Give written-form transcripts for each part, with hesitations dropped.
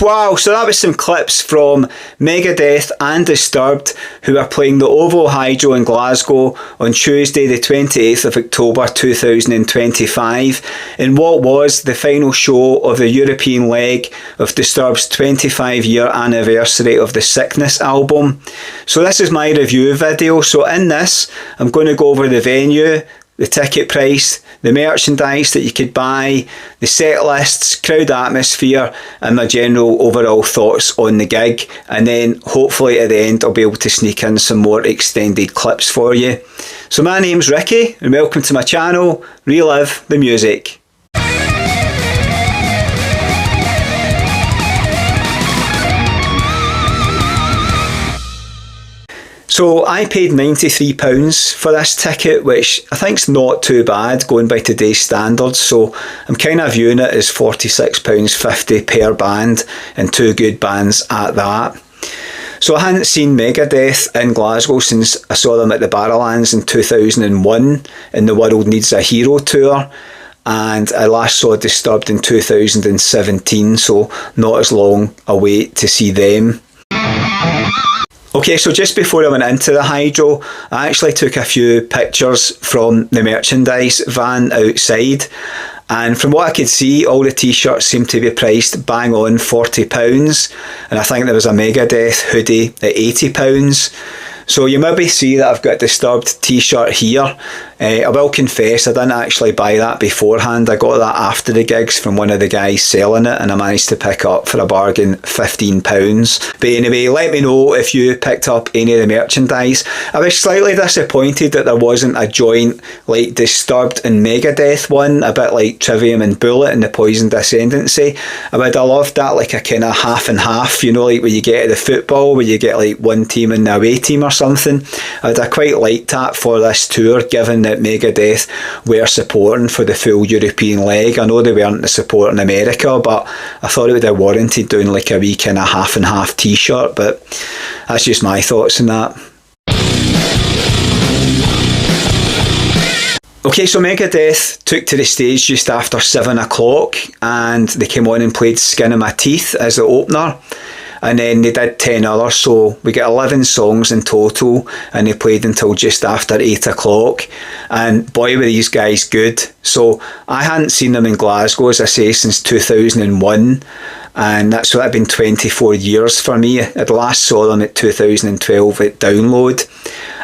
Wow, so that was some clips from Megadeth and Disturbed, who are playing the OVO Hydro in Glasgow on Tuesday the 28th of October 2025 in what was the final show of the European leg of Disturbed's 25-year anniversary of the Sickness album. So this is my review video. So in this, I'm going to go over the venue, the ticket price, the merchandise that you could buy, the set lists, crowd atmosphere, and my general overall thoughts on the gig. And then hopefully at the end I'll be able to sneak in some more extended clips for you. So my name's Ricky and welcome to my channel, Relive the Music. So I paid £93 for this ticket, which I think's not too bad going by today's standards. So I'm kind of viewing it as £46.50 per band, and two good bands at that. So I hadn't seen Megadeth in Glasgow since I saw them at the Barrowlands in 2001 in the World Needs a Hero tour. And I last saw Disturbed in 2017, so not as long a wait to see them. Okay, so just before I went into the Hydro, I actually took a few pictures from the merchandise van outside, and from what I could see, all the t-shirts seemed to be priced bang on £40, and I think there was a Megadeth hoodie at £80. So you maybe see that I've got a Disturbed t-shirt here. I will confess I didn't actually buy that beforehand. I got that after the gigs from one of the guys selling it, and I managed to pick up for a bargain £15. But anyway, let me know if you picked up any of the merchandise. I was slightly disappointed that there wasn't a joint like Disturbed and Megadeth one, a bit like Trivium and Bullet and the Poisoned Ascendancy. I would have loved that, like a kind of half and half, you know, like where you get at the football, where you get like one team and the away team or something. I'd have quite liked that for this tour, given that Megadeth were supporting for the full European leg. I know they weren't the support in America, but I thought it would have warranted doing like a wee kind of half and half t-shirt, but that's just my thoughts on that. Okay, so Megadeth took to the stage just after 7 o'clock and they came on and played Skin in My Teeth as the opener. And then they did 10 others, so we get 11 songs in total, and they played until just after 8 o'clock. And boy, were these guys good. So I hadn't seen them in Glasgow, as I say, since 2001. And that's what had been 24 years for me. I last saw them at 2012 at Download.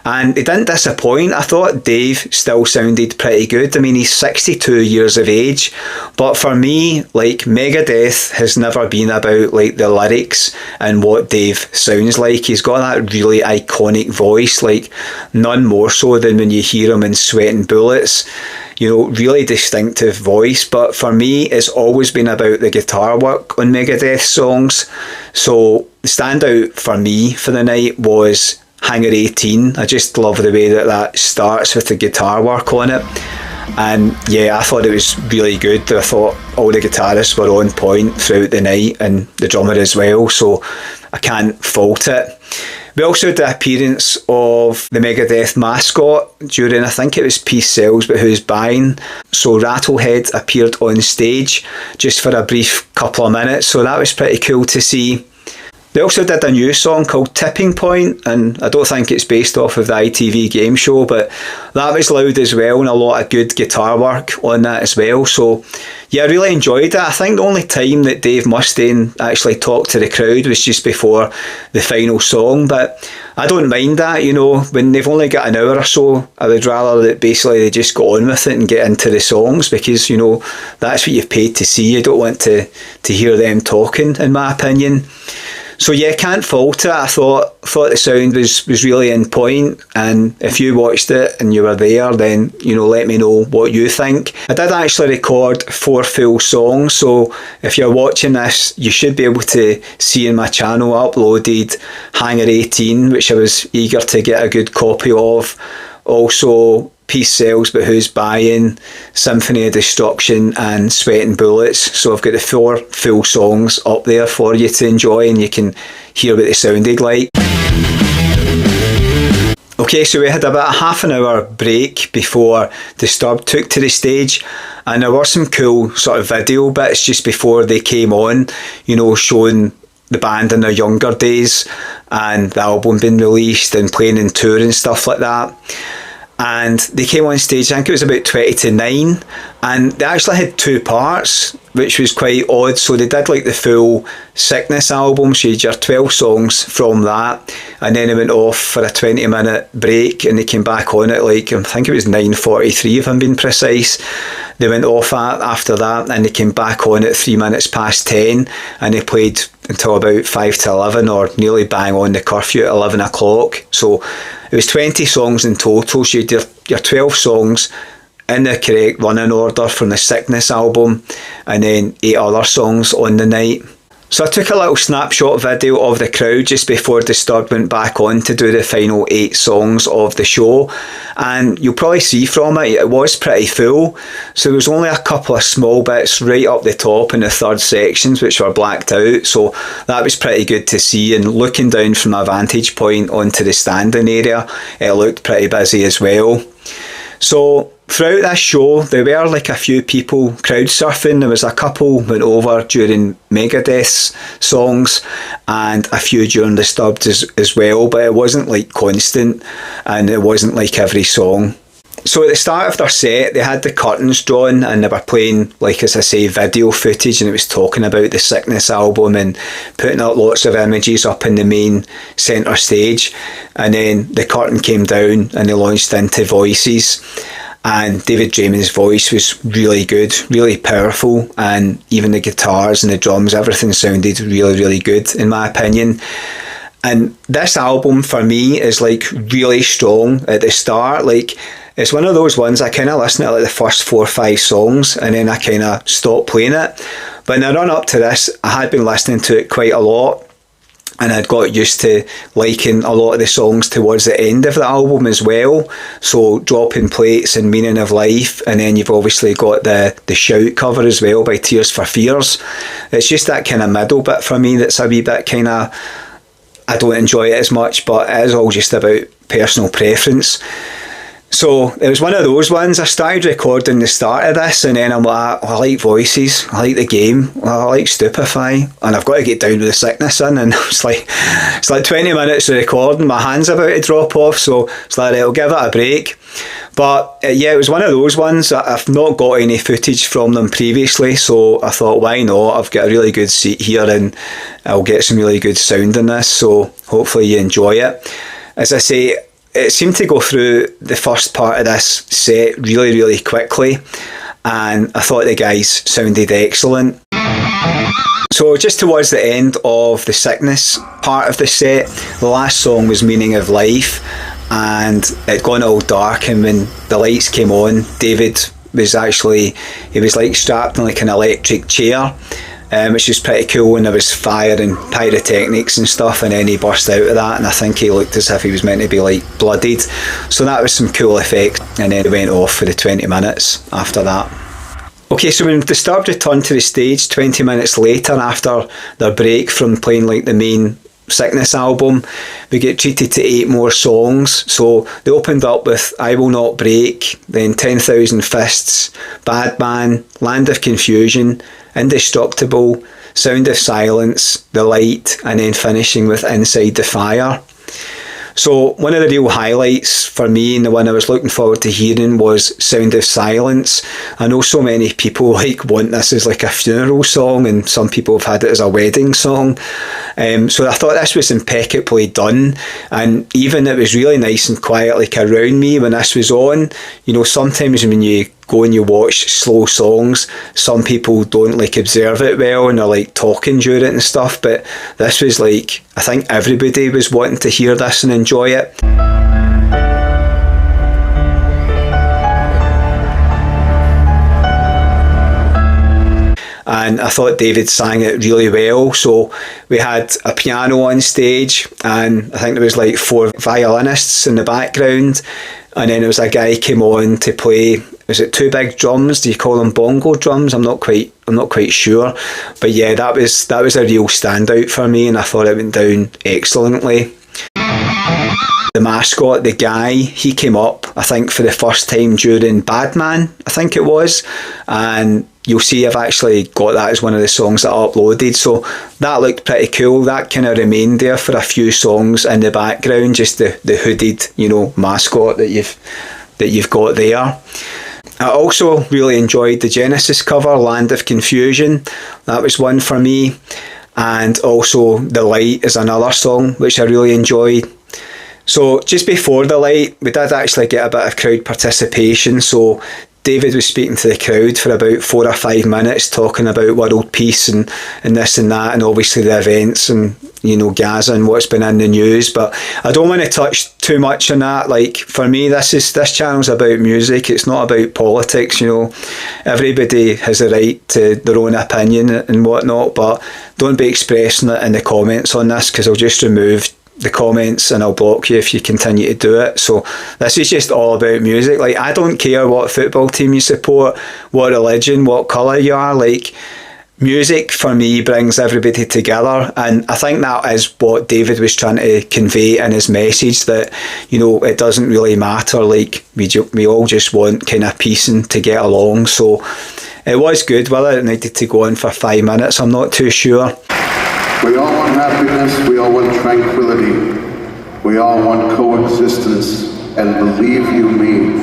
And they didn't disappoint. I thought Dave still sounded pretty good. I mean, he's 62 years of age. But for me, like, Megadeth has never been about like the lyrics and what Dave sounds like. He's got that really iconic voice, like none more so than when you hear him in Sweat and Bullets. You know, really distinctive voice. But for me, it's always been about the guitar work on Megadeth songs. So the standout for me for the night was Hangar 18. I just love the way that starts with the guitar work on it. And yeah, I thought it was really good. I thought all the guitarists were on point throughout the night, and the drummer as well, so I can't fault it. We also had the appearance of the Megadeth mascot during, I think it was Peace Sells But Who's Buying. So Rattlehead appeared on stage just for a brief couple of minutes, so that was pretty cool to see. They also did a new song called Tipping Point, and I don't think it's based off of the ITV game show, but that was loud as well, and a lot of good guitar work on that as well. So yeah, I really enjoyed it. I think the only time that Dave Mustaine actually talked to the crowd was just before the final song, but I don't mind that, you know, when they've only got an hour or so. I would rather that basically they just go on with it and get into the songs, because, you know, that's what you've paid to see. You don't want to hear them talking, in my opinion. So yeah, can't fault it. I thought the sound was really in point, and if you watched it and you were there, then, you know, let me know what you think. I did actually record 4 full songs, so if you're watching this, you should be able to see in my channel I uploaded Hangar 18, which I was eager to get a good copy of. Also Peace Sells But Who's Buying, Symphony of Destruction and Sweat and Bullets. So I've got the 4 full songs up there for you to enjoy, and you can hear what they sounded like. Okay, so we had about a half an hour break before Disturbed took to the stage, and there were some cool sort of video bits just before they came on, you know, showing the band in their younger days and the album being released and playing in tour and stuff like that. And they came on stage, I think it was about 20 to 9, and they actually had two parts, which was quite odd. So they did like the full Sickness album, so you had your 12 songs from that, and then they went off for a 20-minute break, and they came back on at like, I think it was 9:43 if I'm being precise. They went off after that, and they came back on at 3 minutes past 10, and they played until about 5 to 11, or nearly bang on the curfew at 11 o'clock. So it was 20 songs in total, so you had your 12 songs in the correct running order from the Sickness album, and then 8 other songs on the night. So I took a little snapshot video of the crowd just before Disturbed went back on to do the final 8 songs of the show, and you'll probably see from it, it was pretty full. So there was only a couple of small bits right up the top in the third sections which were blacked out, so that was pretty good to see. And looking down from my vantage point onto the standing area, it looked pretty busy as well. So throughout this show, there were like a few people crowd surfing. There was a couple went over during Megadeth's songs and a few during Disturbed as well, but it wasn't like constant, and it wasn't like every song. So at the start of their set, they had the curtains drawn, and they were playing, like as I say, video footage, and it was talking about the Sickness album and putting out lots of images up in the main centre stage. And then the curtain came down and they launched into Voices. And David Draymond's voice was really good, really powerful, and even the guitars and the drums, everything sounded really, really good in my opinion. And this album for me is like really strong at the start. Like, it's one of those ones I kind of listen to like the first 4 or 5 songs and then I kind of stop playing it. But in the run up to this, I had been listening to it quite a lot, and I'd got used to liking a lot of the songs towards the end of the album as well. So Dropping Plates and Meaning of Life, and then you've obviously got the Shout cover as well by Tears for Fears. It's just that kind of middle bit for me that's a wee bit kind of, I don't enjoy it as much, but it is all just about personal preference. So it was one of those ones. I started recording the start of this, and then I'm like, I like Voices, I like the game, I like Stupefy, and I've got to get down with the Sickness in. And it's like 20 minutes of recording, my hand's about to drop off, so it's like, I'll give it a break. But yeah, it was one of those ones. I've not got any footage from them previously, so I thought, why not? I've got a really good seat here and I'll get some really good sound in this, so hopefully you enjoy it. As I say, it seemed to go through the first part of this set really, really quickly, and I thought the guys sounded excellent. So just towards the end of the Sickness part of the set, the last song was Meaning of Life, and it'd gone all dark, and when the lights came on, David was like strapped in like an electric chair, which was pretty cool, and there was fire and pyrotechnics and stuff, and then he burst out of that, and I think he looked as if he was meant to be like bloodied, so that was some cool effect. And then he went off for the 20 minutes after that. Okay, so when Disturbed returned to the stage 20 minutes later after their break from playing like the main Sickness album, we get treated to 8 more songs. So they opened up with I Will Not Break, then 10,000 Fists, Bad Man, Land of Confusion, Indestructible, Sound of Silence, The Light, and then finishing with Inside the Fire. So one of the real highlights for me, and the one I was looking forward to hearing, was Sound of Silence. I know so many people like want this as like a funeral song, and some people have had it as a wedding song. So I thought this was impeccably done, and even it was really nice and quiet like around me when this was on. You know, sometimes when you go and you watch slow songs, some people don't like observe it well and they're like talking during it and stuff, but this was like, I think everybody was wanting to hear this and enjoy it. And I thought David sang it really well. So we had a piano on stage, and I think there was like 4 violinists in the background, and then there was a guy came on to play, was it 2 big drums? Do you call them bongo drums? I'm not quite sure. But yeah, that was a real standout for me, and I thought it went down excellently. the mascot, the guy, he came up, I think, for the first time during Badman, I think it was, and you'll see I've actually got that as one of the songs that I uploaded, so that looked pretty cool. That kind of remained there for a few songs in the background, just the hooded, you know, mascot that you've got there. I also really enjoyed the Genesis cover, Land of Confusion. That was one for me. And also The Light is another song which I really enjoyed. So just before The Light, we did actually get a bit of crowd participation. So David was speaking to the crowd for about 4 or 5 minutes, talking about world peace and this and that, and obviously the events and, you know, Gaza and what's been in the news. But I don't want to touch too much on that. Like, for me, this channel's about music. It's not about politics, you know. Everybody has a right to their own opinion and whatnot, but don't be expressing it in the comments on this, because I'll just remove the comments and I'll block you if you continue to do it. So this is just all about music. Like, I don't care what football team you support, what religion, what colour you are. Like, music for me brings everybody together, and I think that is what David was trying to convey in his message, that, you know, it doesn't really matter. Like, we all just want kind of peace and to get along. So it was good. Whether it needed to go on for 5 minutes, I'm not too sure. We all want happiness, we all want tranquility, we all want coexistence, and believe you me,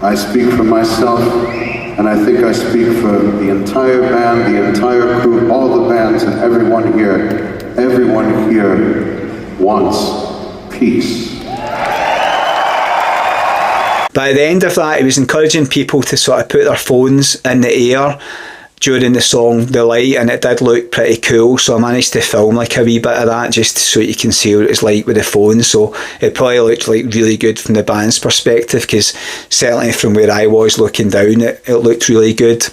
I speak for myself, and I think I speak for the entire band, the entire crew, all the bands, and everyone here wants peace. By the end of that, he was encouraging people to sort of put their phones in the air during the song The Light, and it did look pretty cool, so I managed to film like a wee bit of that just so you can see what it was like with the phone. So it probably looked like really good from the band's perspective, because certainly from where I was looking down, it looked really good.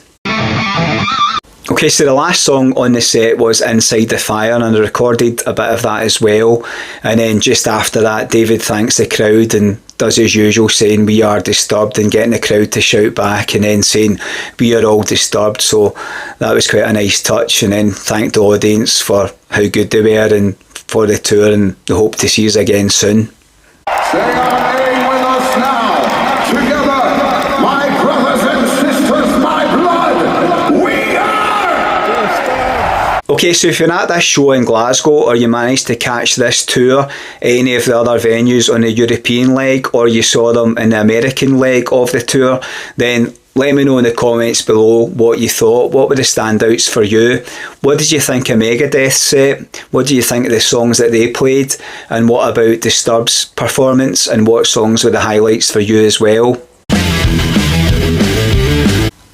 Okay, so the last song on the set was Inside the Fire, and I recorded a bit of that as well. And then just after that, David thanks the crowd and does his usual, saying "We are disturbed," and getting the crowd to shout back, and then saying "We are all disturbed." So that was quite a nice touch, and then thanked the audience for how good they were and for the tour, and they hope to see us again soon. Say our name with us now, together, my brothers and sisters, my blood, we are! Okay, so if you're at this show in Glasgow, or you managed to catch this tour at any of the other venues on the European leg, or you saw them in the American leg of the tour, then let me know in the comments below what you thought. What were the standouts for you? What did you think of Megadeth's set? What do you think of the songs that they played? And what about Disturbed's performance? And what songs were the highlights for you as well?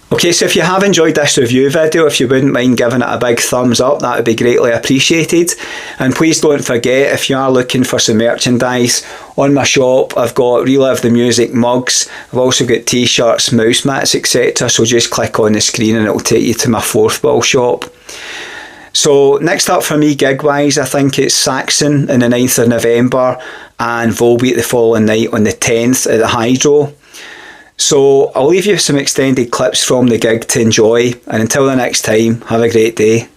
Okay, so if you have enjoyed this review video, if you wouldn't mind giving it a big thumbs up, that would be greatly appreciated. And please don't forget, if you are looking for some merchandise, on my shop I've got Relive the Music mugs, I've also got t-shirts, mouse mats, etc. So just click on the screen and it will take you to my Fourthwall shop. So next up for me gig-wise, I think it's Saxon on the 9th of November and Volbeat the following night on the 10th at the Hydro. So I'll leave you some extended clips from the gig to enjoy, and until the next time, have a great day.